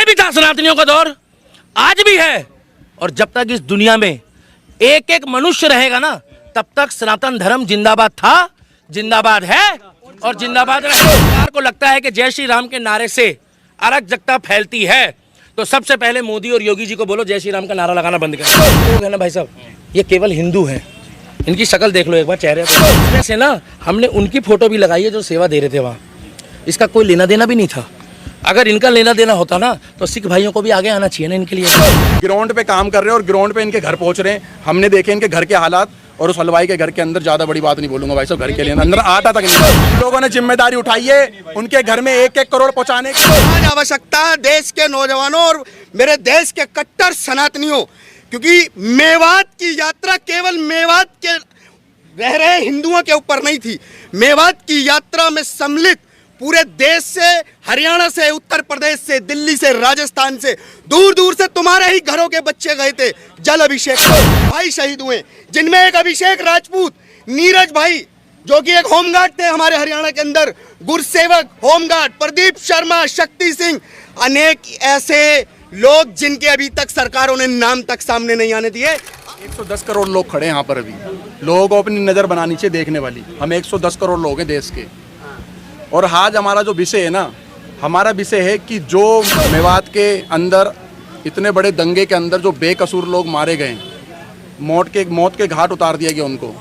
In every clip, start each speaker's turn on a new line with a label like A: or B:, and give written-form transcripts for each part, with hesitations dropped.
A: पहले भी था सनातनियों का दौर, आज भी है, और जब तक इस दुनिया में एक एक मनुष्य रहेगा ना, तब तक सनातन धर्म जिंदाबाद था, जिंदाबाद है और जिंदाबाद रहेगा। सरकार को लगता है कि जय श्री राम के नारे से अराजकता फैलती है, तो सबसे पहले मोदी और योगी जी को बोलो जय श्री राम का नारा लगाना बंद करें। लोग है ना भाई साहब, ये केवल हिंदू हैं, इनकी शक्ल देख लो एक बार चेहरे पे। से ना हमने उनकी फोटो भी लगाई है जो सेवा दे रहे थे वहाँ, इसका कोई लेना देना भी नहीं था। अगर इनका लेना देना होता ना तो सिख भाइयों को भी आगे आना चाहिए ना इनके लिए।
B: ग्राउंड पे काम कर रहे हैं और ग्राउंड पे इनके घर पहुंच रहे हैं, हमने देखे इनके घर के हालात, और उस हलवाई के घर के अंदर ज्यादा बड़ी बात नहीं बोलूंगा भाई साहब, घर के लिए अंदर आटा तक नहीं। लोगों ने जिम्मेदारी उठाई है उनके घर में 1-1 करोड़ पहुंचाने की।
C: आज आवश्यकता है देश के नौजवानों और मेरे देश के कट्टर सनातनियों, क्योंकि मेवात की यात्रा केवल मेवात के रह रहे हिंदुओं के ऊपर नहीं थी। मेवात की यात्रा में सम्मिलित पूरे देश से, हरियाणा से, उत्तर प्रदेश से, दिल्ली से, राजस्थान से, दूर दूर से तुम्हारे ही घरों के बच्चे गए थे जल अभिषेक। भाई शहीद हुए, जिनमें एक अभिषेक राजपूत, नीरज भाई जो कि एक होमगार्ड थे हमारे हरियाणा के अंदर, गुरसेवक होमगार्ड, प्रदीप शर्मा, शक्ति सिंह, अनेक ऐसे लोग जिनके अभी तक सरकारों ने नाम तक सामने नहीं आने दिए।
B: 110 करोड़ लोग खड़े हैं यहाँ पर। अभी लोगों को अपनी नजर बनानी चाहिए देखने वाली। हम 110 करोड़ लोग हैं देश के, और आज हमारा जो विषय है ना, हमारा विषय है कि जो मेवात के अंदर इतने बड़े दंगे के अंदर जो बेकसूर लोग मारे गए, मौत के घाट उतार दिया गया उनको।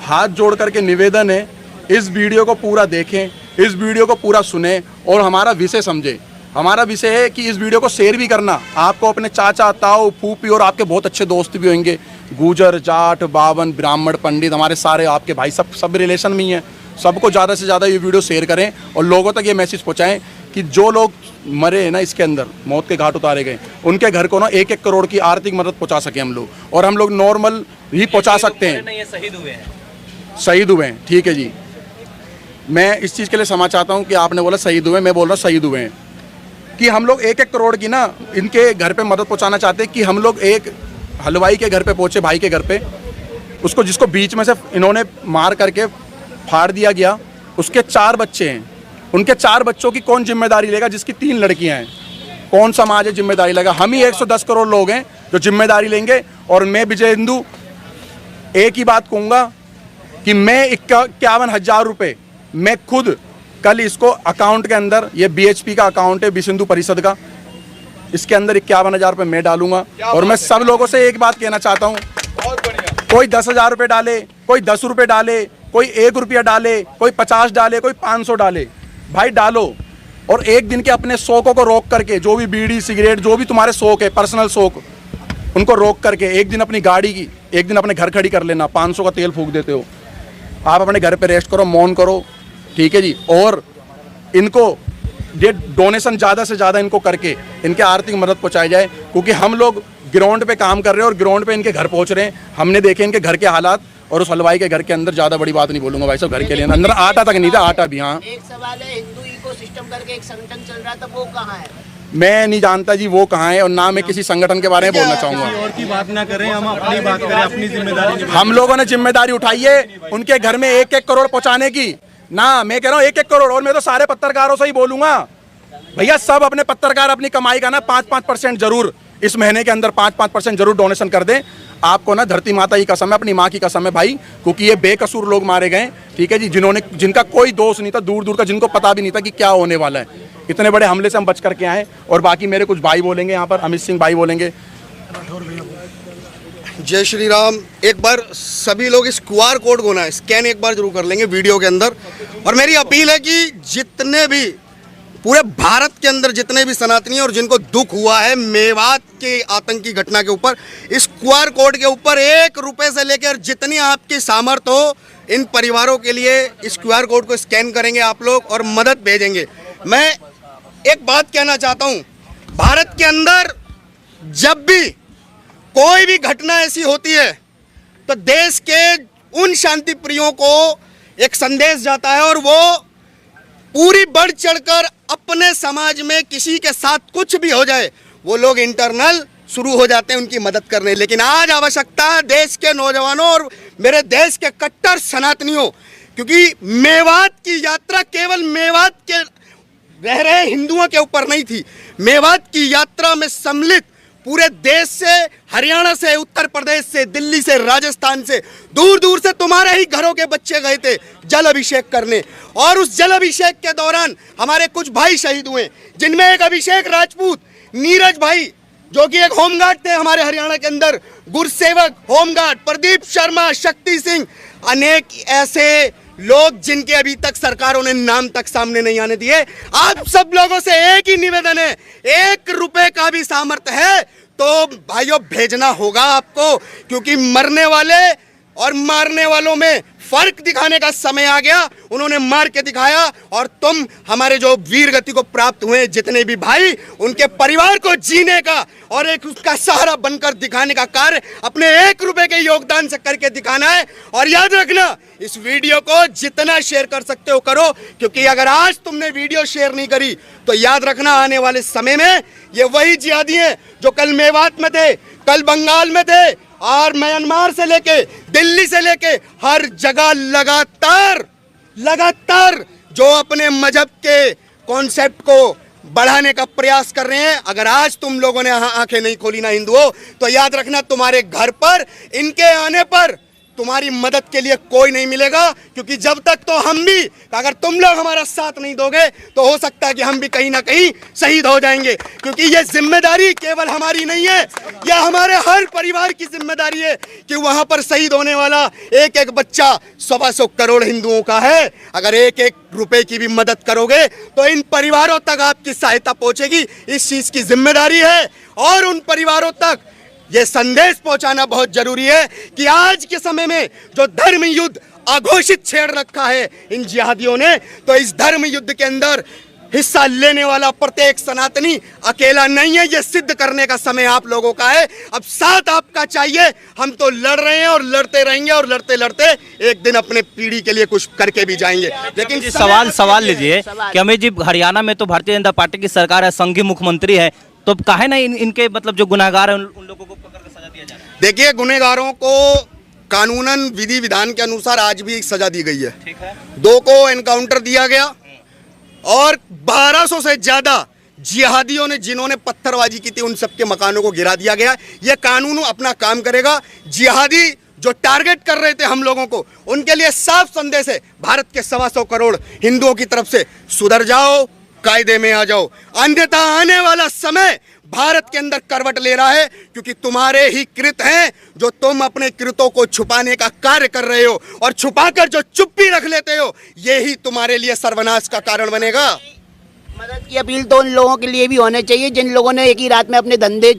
B: हाथ जोड़ करके निवेदन है, इस वीडियो को पूरा देखें, इस वीडियो को पूरा सुने और हमारा विषय समझें। हमारा विषय है कि इस वीडियो को शेयर भी करना। आपको अपने चाचा, ताऊ, फूफी और आपके बहुत अच्छे दोस्त भी होंगे, गुजर, जाट, बावन, ब्राह्मण, पंडित, हमारे सारे आपके भाई सब रिलेशन में ही हैं। सबको ज़्यादा से ज़्यादा ये वीडियो शेयर करें और लोगों तक ये मैसेज पहुँचाएं कि जो लोग मरे हैं ना इसके अंदर, मौत के घाट उतारे गए, उनके घर को ना 1-1 करोड़ की आर्थिक मदद पहुँचा सकें हम लोग। और हम लोग नॉर्मल ही पहुँचा सकते हैं। शहीद हुए हैं, ठीक है जी। मैं इस चीज़ के लिए क्षमा चाहता हूँ कि आपने बोला शहीद हुए, मैं बोल रहा हूँ शहीद हुए हैं, कि हम लोग 1-1 करोड़ की ना इनके घर पे मदद पहुँचाना चाहते हैं। कि हम लोग एक हलवाई के घर पे पहुँचे, भाई के घर पे, उसको जिसको बीच में से इन्होंने मार करके फाड़ दिया गया, उसके 4 बच्चे हैं। उनके 4 बच्चों की कौन जिम्मेदारी लेगा? जिसकी 3 लड़कियां हैं, कौन समाज है जिम्मेदारी लेगा? हम ही 110 करोड़ लोग हैं जो जिम्मेदारी लेंगे। और मैं विजय हिंदू एक ही बात कहूँगा कि मैं 51,000 रुपये मैं खुद कल इसको अकाउंट के अंदर, ये BHP का अकाउंट है, विश्व हिंदू परिषद का, इसके अंदर 51,000 रुपये मैं डालूंगा। और मैं सब लोगों से एक बात कहना चाहता हूँ, कोई 10,000 रुपये डाले, कोई 10 रुपये डाले, कोई 1 रुपया डाले, कोई 50 डाले, कोई 500 डाले, भाई डालो। और एक दिन के अपने शौकों को रोक करके, जो भी बीड़ी सिगरेट जो भी तुम्हारे शौक है, पर्सनल शौक, उनको रोक करके एक दिन अपनी गाड़ी की, एक दिन अपने घर खड़ी कर लेना। 500 का तेल फूंक देते हो आप, अपने घर पे रेस्ट करो, मौन करो, ठीक है जी। और इनको ये डोनेशन ज़्यादा से ज़्यादा इनको करके इनके आर्थिक मदद पहुँचाई जाए, क्योंकि हम लोग ग्राउंड पे काम कर रहे हैं और ग्राउंड पे इनके घर पहुँच रहे हैं। हमने देखे इनके घर के हालात, और उस हलवाई के घर के अंदर ज़्यादा बड़ी बात नहीं बोलूँगा भाई साहब, घर के लिए अंदर आटा तक नहीं था, आटा भी। हाँ,
D: एक सवाल है, हिंदू इकोसिस्टम करके एक संगठन चल रहा था, वो कहाँ है?
B: मैं नहीं जानता जी वो कहाँ है, और ना मैं किसी संगठन के बारे में बोलना चाहूँगा।
E: और की बात ना करें, हम अपनी बात करें, अपनी जिम्मेदारी।
B: हम लोगों ने जिम्मेदारी उठाई है उनके घर में 1-1 करोड़ पहुँचाने की। ना मैं कह रहा हूँ 1-1 करोड़, और मैं तो सारे पत्रकारों से ही बोलूँगा भैया, सब अपने पत्रकार अपनी कमाई का ना 5-5% जरूर इस महीने के अंदर 5-5% जरूर डोनेशन कर दें। आपको ना धरती माता की कसम है, अपनी माँ की कसम है भाई, क्योंकि ये बेकसूर लोग मारे गए, ठीक है जी, जिनका कोई दोष नहीं था, दूर दूर का, जिनको पता भी नहीं था कि क्या होने वाला है। इतने बड़े हमले से हम बच करके आए। और बाकी मेरे कुछ भाई बोलेंगे यहाँ पर, अमित सिंह भाई बोलेंगे।
C: जय श्री राम। एक बार सभी लोग इस QR कोड को ना स्कैन एक बार जरूर कर लेंगे वीडियो के अंदर। और मेरी अपील है कि जितने भी पूरे भारत के अंदर जितने भी सनातनी और जिनको दुख हुआ है मेवात के आतंकी घटना के ऊपर, इस QR कोड के ऊपर 1 रुपये से लेकर जितनी आपकी सामर्थ्य हो, इन परिवारों के लिए इस QR कोड को स्कैन करेंगे आप लोग और मदद भेजेंगे। मैं एक बात कहना चाहता हूँ, भारत के अंदर जब भी कोई भी घटना ऐसी होती है तो देश के उन शांति प्रियों को एक संदेश जाता है, और वो पूरी बढ़ चढ़कर अपने समाज में किसी के साथ कुछ भी हो जाए, वो लोग इंटरनल शुरू हो जाते हैं उनकी मदद करने। लेकिन आज आवश्यकता है देश के नौजवानों और मेरे देश के कट्टर सनातनियों, क्योंकि मेवात की यात्रा केवल मेवात के रह रहे हिंदुओं के ऊपर नहीं थी। मेवात की यात्रा में सम्मिलित पूरे देश से, हरियाणा से, उत्तर प्रदेश से, दिल्ली से, राजस्थान से, दूर दूर से तुम्हारे ही घरों के बच्चे गए थे जल अभिषेक करने। और उस जल अभिषेक के दौरान हमारे कुछ भाई शहीद हुए, जिनमें एक अभिषेक राजपूत, नीरज भाई जो कि एक होमगार्ड थे हमारे हरियाणा के अंदर, गुरसेवक होमगार्ड, प्रदीप शर्मा, शक्ति सिंह, अनेक ऐसे लोग जिनके अभी तक सरकारों ने नाम तक सामने नहीं आने दिए। आप सब लोगों से एक ही निवेदन है, 1 रुपए का भी सामर्थ्य है तो भाइयों भेजना होगा आपको, क्योंकि मरने वाले और मारने वालों में फर्क दिखाने का समय आ गया। उन्होंने मार के दिखाया और तुम हमारे जो वीर गति को प्राप्त हुए जितने भी भाई, उनके परिवार को जीने का और एक उसका सहारा बनकर दिखाने का कार्य अपने 1 रुपए के योगदान से करके दिखाना है। और याद रखना, इस वीडियो को जितना शेयर कर सकते हो करो, क्योंकि अगर आज तुमने वीडियो शेयर नहीं करी तो याद रखना आने वाले समय में ये वही जिहादी हैं जो कल मेवात में थे, कल बंगाल में थे और म्यांमार से लेके दिल्ली से लेके हर जगह लगातार जो अपने मजहब के कॉन्सेप्ट को बढ़ाने का प्रयास कर रहे हैं। अगर आज तुम लोगों ने आंखें नहीं खोली ना हिंदुओं, तो याद रखना तुम्हारे घर पर इनके आने पर तुम्हारी मदद के लिए कोई नहीं मिलेगा, क्योंकि जब तक तो हम भी, अगर तुम लोग हमारा साथ नहीं दोगे तो हो सकता है कि हम भी कहीं ना कहीं शहीद हो जाएंगे। क्योंकि ये जिम्मेदारी केवल हमारी नहीं है, यह हमारे हर परिवार की जिम्मेदारी है कि वहां पर शहीद होने वाला एक एक बच्चा 125 करोड़ हिंदुओं का है। अगर 1-1 रुपए की भी मदद करोगे तो इन परिवारों तक आपकी सहायता पहुंचेगी, इस चीज की जिम्मेदारी है। और उन परिवारों तक ये संदेश पहुंचाना बहुत जरूरी है कि आज के समय में जो धर्म युद्ध अघोषित छेड़ रखा है इन जिहादियों ने, तो इस धर्म युद्ध के अंदर हिस्सा लेने वाला प्रत्येक सनातनी अकेला नहीं है। ये सिद्ध करने का समय आप लोगों का है। अब साथ आपका चाहिए। हम तो लड़ रहे हैं और लड़ते रहेंगे और लड़ते लड़ते एक दिन अपने पीढ़ी के लिए कुछ करके भी जाएंगे। लेकिन
F: सवाल लीजिए कि अमित जी, हरियाणा में तो भारतीय जनता पार्टी की सरकार है, संघीय मुख्यमंत्री है, तो काहे ना इनके मतलब जो गुनाहगार हैं उन लोगों को पकड़ कर सजा दिया जाए?
C: देखिए, गुनहगारों को कानूनन विधि विधान के अनुसार आज भी सजा दी गई है।
F: ठीक है।
C: 2 को एनकाउंटर दिया गया और 1200 से ज्यादा जिहादियों ने जिन्होंने पत्थरबाजी की थी उन सबके मकानों को गिरा दिया गया। यह कानून अपना काम करेगा। जिहादी जो टारगेट कर रहे थे हम लोगों को, उनके लिए साफ संदेश है भारत के 125 करोड़ हिंदुओं की तरफ से, सुधर जाओ, कायदे में आ जाओ, अन्यथा आने वाला समय भारत के अंदर करवट ले रहा है। क्योंकि तुम्हारे ही कृत हैं जो तुम अपने कृतों को छुपाने का कार्य कर रहे हो, और छुपाकर जो चुप्पी रख लेते हो यही तुम्हारे लिए सर्वनाश का कारण बनेगा।
D: मदद की अपील तो उन लोगों के लिए भी होनी चाहिए जिन लोगों ने एक ही रात में अपने धंधे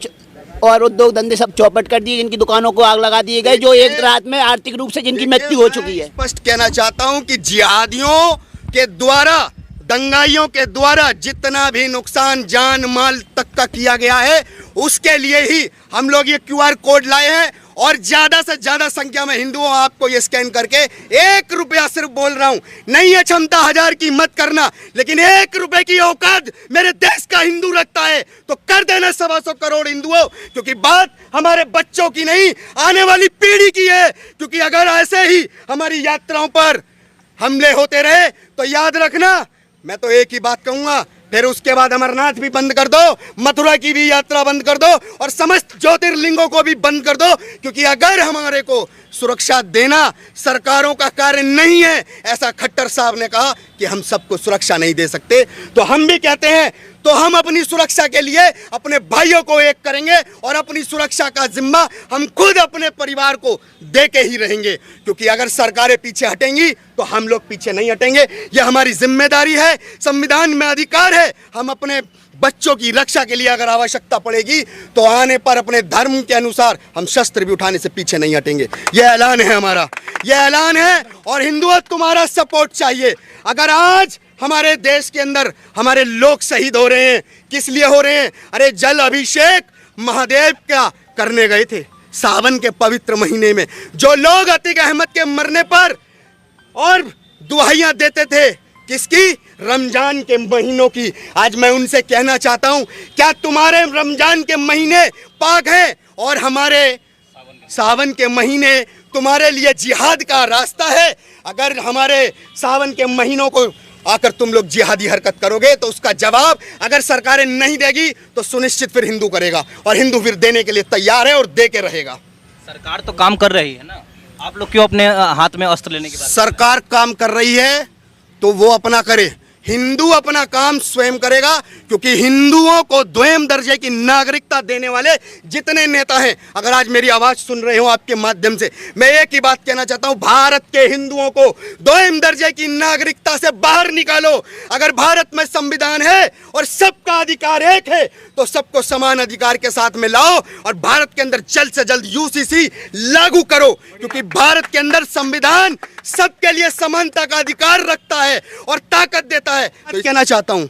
D: और उद्योग धंधे सब चौपट कर दिए, जिनकी दुकानों को आग लगा दिए गए, जो एक रात में आर्थिक रूप से जिनकी मृत्यु हो चुकी है।
C: स्पष्ट कहना चाहता हूं कि जिहादियों के द्वारा, दंगाइयों के द्वारा जितना भी नुकसान जान माल तक का किया गया है, उसके लिए ही हम लोग ये QR कोड लाए हैं। और ज्यादा से ज्यादा संख्या में हिंदुओं आपको ये स्कैन करके 1 रुपया, सिर्फ बोल रहा हूं, नहीं है क्षमता 1000 की मत करना, लेकिन 1 रुपए की औकात मेरे देश का हिंदू रखता है तो कर देना 125 करोड़ हिंदुओं। क्योंकि बात हमारे बच्चों की नहीं, आने वाली पीढ़ी की है। क्योंकि अगर ऐसे ही हमारी यात्राओं पर हमले होते रहे तो याद रखना, मैं तो एक ही बात कहूंगा, फिर उसके बाद अमरनाथ भी बंद कर दो, मथुरा की भी यात्रा बंद कर दो और समस्त ज्योतिर्लिंगों को भी बंद कर दो। क्योंकि अगर हमारे को सुरक्षा देना सरकारों का कार्य नहीं है, ऐसा खट्टर साहब ने कहा कि हम सबको सुरक्षा नहीं दे सकते, तो हम भी कहते हैं तो हम अपनी सुरक्षा के लिए अपने भाइयों को एक करेंगे और अपनी सुरक्षा का जिम्मा हम खुद अपने परिवार को दे के ही रहेंगे। क्योंकि अगर सरकारें पीछे हटेंगी तो हम लोग पीछे नहीं हटेंगे। यह हमारी जिम्मेदारी है, संविधान में अधिकार है। हम अपने बच्चों की रक्षा के लिए अगर आवश्यकता पड़ेगी तो आने पर अपने धर्म के अनुसार हम शस्त्र भी उठाने से पीछे नहीं हटेंगे। यह ऐलान है हमारा, यह ऐलान है। और हिंदुओं, तुम्हारा सपोर्ट चाहिए। अगर आज हमारे देश के अंदर हमारे लोग शहीद हो रहे हैं, किस लिए हो रहे हैं? अरे जल अभिषेक महादेव का करने गए थे सावन के पवित्र महीने में। जो लोग अतीक अहमद के मरने पर और दुआइयां देते थे, किसकी? रमजान के महीनों की। आज मैं उनसे कहना चाहता हूं, क्या तुम्हारे रमजान के महीने पाक हैं और हमारे सावन के महीने तुम्हारे लिए जिहाद का रास्ता है? अगर हमारे सावन के महीनों को आकर तुम लोग जिहादी हरकत करोगे तो उसका जवाब अगर सरकारें नहीं देगी तो सुनिश्चित फिर हिंदू करेगा, और हिंदू फिर देने के लिए तैयार है और दे के रहेगा।
F: सरकार तो काम कर रही है ना, आप लोग क्यों अपने हाथ में अस्त्र लेने की बात?
C: सरकार काम कर रही है तो वो अपना करे, हिंदू अपना काम स्वयं करेगा, क्योंकि हिंदुओं को द्वितीय दर्जे की नागरिकता देने वाले जितने नेता हैं, अगर आज मेरी आवाज सुन रहे हो आपके माध्यम से, मैं एक ही बात कहना चाहता हूं, भारत के हिंदुओं को द्वितीय दर्जे की नागरिकता से बाहर निकालो। अगर भारत में संविधान है और सबका अधिकार एक है तो सबको समान अधिकार के साथ में लाओ और भारत के अंदर जल्द से जल्द यूसीसी लागू करो, क्योंकि भारत के अंदर संविधान सबके लिए समानता का अधिकार रखता है और ताकत देता है। तो कहना चाहता हूं,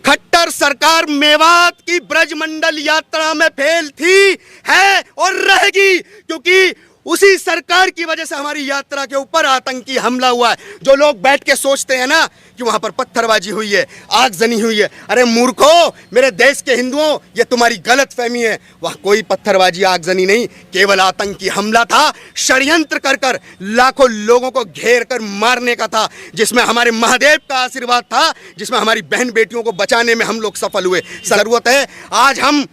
C: खट्टर सरकार मेवात की ब्रजमंडल यात्रा में फेल थी, है और रहेगी, क्योंकि उसी सरकार की वजह से हमारी यात्रा के ऊपर आतंकी हमला हुआ है। जो लोग बैठ के सोचते हैं ना कि वहां पर पत्थरबाजी हुई है, आगजनी हुई है, अरे मूर्खों, मेरे देश के हिंदुओं, ये तुम्हारी गलत फहमी है। वहां कोई पत्थरबाजी आगजनी नहीं, केवल आतंकी हमला था, षड्यंत्र कर कर लाखों लोगों को घेर कर मारने का था, जिसमें हमारे महादेव का आशीर्वाद था, जिसमें हमारी बहन बेटियों को बचाने में हम लोग सफल हुए। जरूरत है, आज हम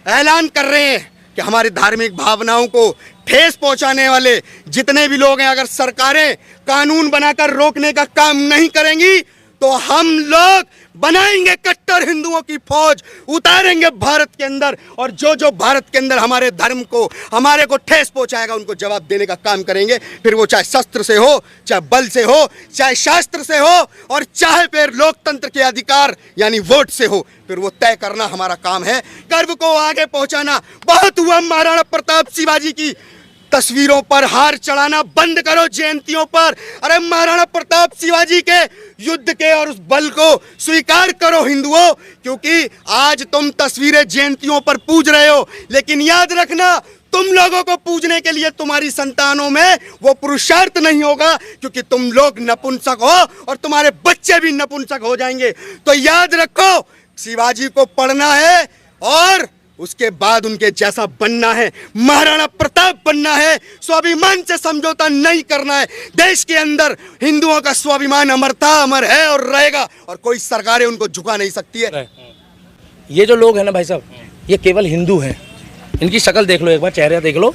C: ऐलान कर रहे हैं कि हमारी धार्मिक भावनाओं को ठेस पहुंचाने वाले जितने भी लोग हैं, अगर सरकारें कानून बनाकर रोकने का काम नहीं करेंगी तो हम लोग बनाएंगे कट्टर हिंदुओं की फौज, उतारेंगे भारत के अंदर, और जो जो भारत के अंदर हमारे धर्म को, हमारे को ठेस पहुंचाएगा उनको जवाब देने का काम करेंगे। फिर वो चाहे शस्त्र से हो, चाहे बल से हो, चाहे शास्त्र से हो, और चाहे फिर लोकतंत्र के अधिकार यानी वोट से हो, फिर वो तय करना हमारा काम है। गर्व को आगे पहुंचाना। बहुत हुआ महाराणा प्रताप शिवाजी की तस्वीरों पर हार चढ़ाना बंद करो, जयंतियों पर। अरे महाराणा प्रताप शिवाजी के युद्ध के और उस बल को स्वीकार करो हिंदुओं, क्योंकि आज तुम तस्वीरें जयंतियों पर पूज रहे हो, लेकिन याद रखना, तुम लोगों को पूजने के लिए तुम्हारी संतानों में वो पुरुषार्थ नहीं होगा, क्योंकि तुम लोग नपुंसक हो और तुम्हारे बच्चे भी नपुंसक हो जाएंगे। तो याद रखो, शिवाजी को पढ़ना है और उसके बाद उनके जैसा बनना है, महाराणा प्रताप बनना है, स्वाभिमान से समझौता नहीं करना है। देश के अंदर हिंदुओं का स्वाभिमान अमर था, अमर है और रहेगा, और कोई सरकारें उनको झुका नहीं सकती है।
A: ये जो लोग हैं ना भाई साहब, ये केवल हिंदू हैं, इनकी शक्ल देख लो एक बार, चेहरा देख लो,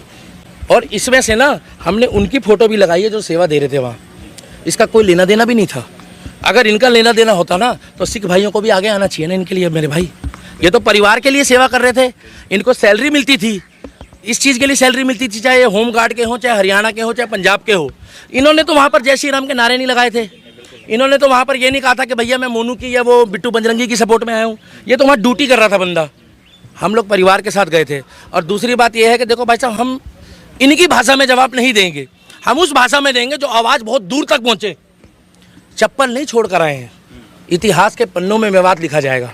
A: और इसमें से ना हमने उनकी फोटो भी लगाई है जो सेवा दे रहे थे वहाँ। इसका कोई लेना देना भी नहीं था। अगर इनका लेना देना होता ना तो सिख भाइयों को भी आगे आना चाहिए ना इनके लिए। मेरे भाई, ये तो परिवार के लिए सेवा कर रहे थे, इनको सैलरी मिलती थी, इस चीज़ के लिए सैलरी मिलती थी, चाहे होम गार्ड के हो, चाहे हरियाणा के हो, चाहे पंजाब के हो। इन्होंने तो वहाँ पर जय श्री राम के नारे नहीं लगाए थे, इन्होंने तो वहाँ पर ये नहीं कहा था कि भैया मैं मोनू की या वो बिट्टू बजरंगी की सपोर्ट में आया हूँ। ये तो वहाँ ड्यूटी कर रहा था बंदा। हम लोग परिवार के साथ गए थे। और दूसरी बात ये है कि देखो भाई साहब, हम इनकी भाषा में जवाब नहीं देंगे, हम उस भाषा में देंगे जो आवाज़ बहुत दूर तक पहुँचे। चप्पल नहीं छोड़ कर आए हैं, इतिहास के पन्नों में मेवात लिखा जाएगा,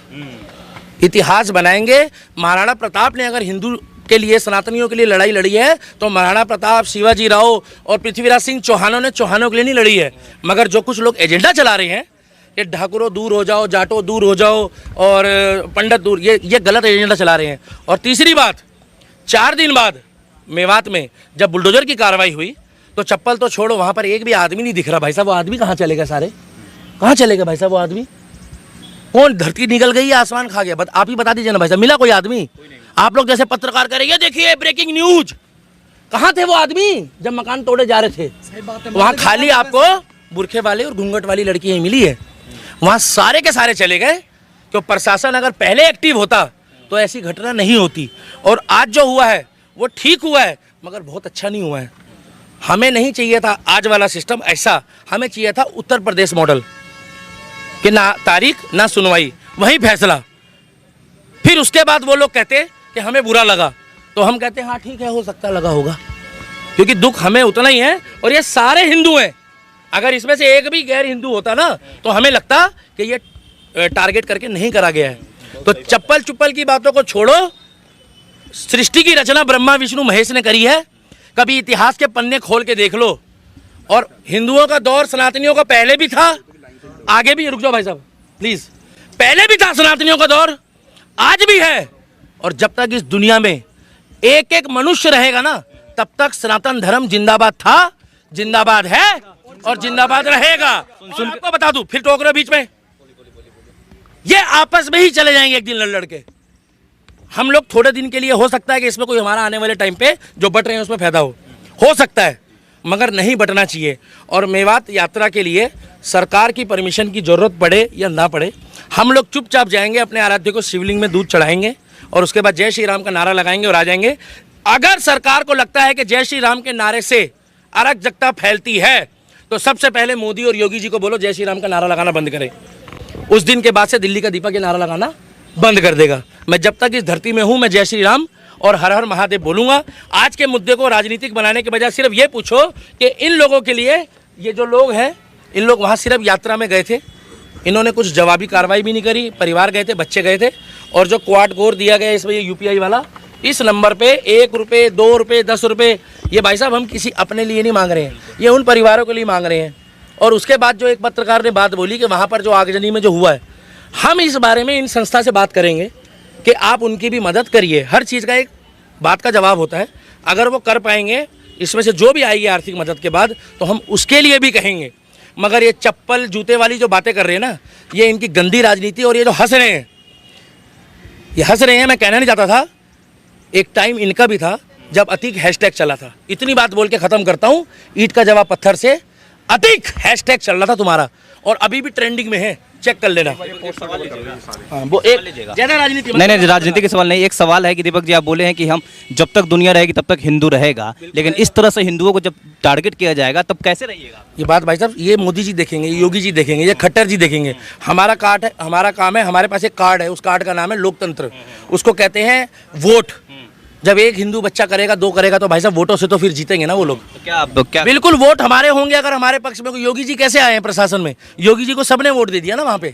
A: इतिहास बनाएंगे। महाराणा प्रताप ने अगर हिंदू के लिए, सनातनियों के लिए लड़ाई लड़ी है तो महाराणा प्रताप, शिवाजी राव और पृथ्वीराज सिंह चौहानों ने चौहानों के लिए नहीं लड़ी है। मगर जो कुछ लोग एजेंडा चला रहे हैं, ये ठाकुरों दूर हो जाओ, जाटो दूर हो जाओ और पंडित दूर, ये गलत एजेंडा चला रहे हैं। और तीसरी बात, 4 दिन बाद मेवात में जब बुलडोजर की कार्रवाई हुई तो चप्पल तो छोड़ो, वहाँ पर एक भी आदमी नहीं दिख रहा। भाई साहब, वो आदमी कहाँ चलेगा? सारे कहाँ चलेगा भाई साहब? वो आदमी कौन? धरती निकल गई, आसमान खा गया? आप ही बता दीजिए ना भाई साहब, मिला कोई आदमी? आप लोग जैसे पत्रकार करेंगे, देखिए ब्रेकिंग न्यूज, कहाँ थे वो आदमी जब मकान तोड़े जा रहे थे? वहाँ खाली आपको बुरखे वाले और घूंघट वाली लड़कियां मिली है, वहाँ सारे के सारे चले गए। तो प्रशासन अगर पहले एक्टिव होता तो ऐसी घटना नहीं होती। और आज जो हुआ है वो ठीक हुआ है, मगर बहुत अच्छा नहीं हुआ है। हमें नहीं चाहिए था आज वाला सिस्टम ऐसा, हमें चाहिए था उत्तर प्रदेश मॉडल कि ना तारीख ना सुनवाई, वही फैसला। फिर उसके बाद वो लोग कहते कि हमें बुरा लगा, तो हम कहते हैं हाँ ठीक है, हो सकता लगा होगा, क्योंकि दुख हमें उतना ही है और ये सारे हिंदू हैं। अगर इसमें से एक भी गैर हिंदू होता ना तो हमें लगता कि ये टारगेट करके नहीं करा गया है। तो चप्पल चुप्पल की बातों को छोड़ो, सृष्टि की रचना ब्रह्मा विष्णु महेश ने करी है। कभी इतिहास के पन्ने खोल के देख लो। और हिंदुओं का दौर सनातनियों का पहले भी था, आगे भी। रुक जाओ भाई साहब प्लीज, पहले भी था सनातनियों का दौर, आज भी है। और जब तक इस दुनिया में एक एक मनुष्य रहेगा ना, तब तक सनातन धर्म जिंदाबाद था, जिंदाबाद है और जिंदाबाद रहेगा। और आपको बता दूं, फिर टोक रहे हो बीच में, ये आपस में ही चले जाएंगे एक दिन लड़ लड़ के। हम लोग थोड़े दिन के लिए, हो सकता है कि इसमें कोई हमारा आने वाले टाइम पे जो बट रहे हैं उसमें फायदा हो सकता है, मगर नहीं बटना चाहिए। और मेवात यात्रा के लिए सरकार की परमिशन की जरूरत पड़े या ना पड़े, हम लोग चुपचाप जाएंगे, अपने आराध्य को शिवलिंग में दूध चढ़ाएंगे और उसके बाद जय श्री राम का नारा लगाएंगे और आ जाएंगे। अगर सरकार को लगता है कि जय श्री राम के नारे से अराजकता फैलती है तो सबसे पहले मोदी और योगी जी को बोलो जय श्री राम का नारा लगाना बंद करें। उस दिन के बाद से दिल्ली का दीपक ये नारा लगाना बंद कर देगा। मैं जब तक इस धरती में हूं, मैं जय श्री राम और हर हर महादेव बोलूंगा। आज के मुद्दे को राजनीतिक बनाने के बजाय सिर्फ ये पूछो कि इन लोगों के लिए, ये जो लोग हैं, इन लोग वहाँ सिर्फ यात्रा में गए थे, इन्होंने कुछ जवाबी कार्रवाई भी नहीं करी, परिवार गए थे, बच्चे गए थे। और जो क्वाड कोर दिया गया इसमें, ये UPI वाला, इस नंबर पे 1 रुपये, 2 रुपये, 10 रुपये, ये भाई साहब हम किसी अपने लिए नहीं मांग रहे हैं, ये उन परिवारों के लिए मांग रहे हैं। और उसके बाद जो एक पत्रकार ने बात बोली कि वहाँ पर जो आगजनी में जो हुआ है, हम इस बारे में इन संस्था से बात करेंगे कि आप उनकी भी मदद करिए। हर चीज़ का एक बात का जवाब होता है, अगर वो कर पाएंगे इसमें से जो भी आएगी आर्थिक मदद के बाद, तो हम उसके लिए भी कहेंगे। मगर ये चप्पल जूते वाली जो बातें कर रहे हैं ना, ये इनकी गंदी राजनीति। और ये जो हंस रहे हैं, ये हंस रहे हैं, मैं कहना नहीं चाहता था, एक टाइम इनका भी था जब अतीक हैशटैग चला था। इतनी बात बोल के ख़त्म करता हूँ, ईंट का जवाब पत्थर से अतीक हैशटैग चल रहा था तुम्हारा, और अभी भी ट्रेंडिंग में है, चेक कर लेना। हाँ, वो एक ज़्यादा राजनीति
F: नहीं, राजनीति के सवाल नहीं, एक सवाल है कि दीपक जी आप बोले हैं कि हम जब तक दुनिया रहेगी तब तक हिंदू रहेगा, लेकिन इस तरह से हिंदुओं को जब टारगेट किया जाएगा तब कैसे रहिएगा?
A: ये बात भाई साहब, ये मोदी जी देखेंगे, ये योगी जी देखेंगे, ये खट्टर जी देखेंगे। हमारा कार्ड है, हमारा काम है, हमारे पास एक कार्ड है, उस कार्ड का नाम है लोकतंत्र, उसको कहते हैं वोट। जब एक हिंदू बच्चा करेगा, 2 करेगा, तो भाई साहब वोटों से तो फिर जीतेंगे ना वो लोग।
F: तो क्या
A: बिल्कुल वोट हमारे होंगे अगर हमारे पक्ष में। योगी जी कैसे आए हैं प्रशासन में? योगी जी को सबने वोट दे दिया ना वहाँ पे,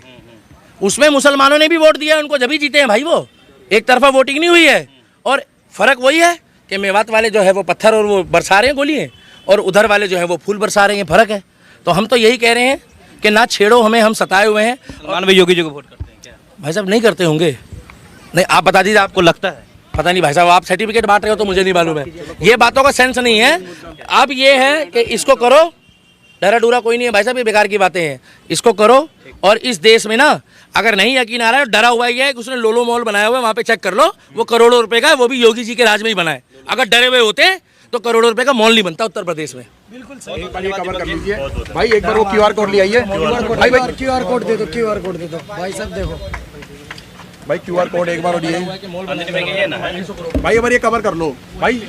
A: उसमें मुसलमानों ने भी वोट दिया, उनको जब ही जीते हैं भाई। वो एक तरफा वोटिंग नहीं हुई है। और फर्क वही है कि मेवात वाले जो है वो पत्थर और वो बरसा रहे हैं गोलियाँ, और उधर वाले जो है वो फूल बरसा रहे हैं, फर्क है। तो हम तो यही कह रहे हैं कि ना छेड़ो हमें, हम सताए हुए हैं।
F: सलमान भाई योगी जी को वोट करते हैं क्या?
A: भाई साहब नहीं करते होंगे, नहीं आप बता दीजिए, आपको लगता है? पता नहीं भाई साहब, आप सर्टिफिकेट बांट रहे हो तो मुझे नहीं मालूम है, ये बातों का सेंस नहीं है। अब ये है कि इसको करो, डरा डूरा कोई नहीं है भाई साहब, ये बेकार की बातें हैं, इसको करो। और इस देश में ना, अगर नहीं यकीन आ रहा है, डरा हुआ ही है, उसने लोलो मॉल बनाया हुआ है, वहाँ पे चेक कर लो, वो करोड़ों रुपए का है, वो भी योगी जी के राज में ही बना है। अगर डरे हुए होते तो करोड़ों रुपए का मॉल नहीं बनता उत्तर प्रदेश में।
B: बिल्कुल सही। एक बार ये कवर कर लीजिए भाई, एक बार वो QR कोड ले आइए भाई।
G: QR कोड दे दो, QR कोड दे दो भाई साहब, देखो
B: भाई QR कोड एक बार और दिए भाई, एक बार ये कवर कर लो भाई।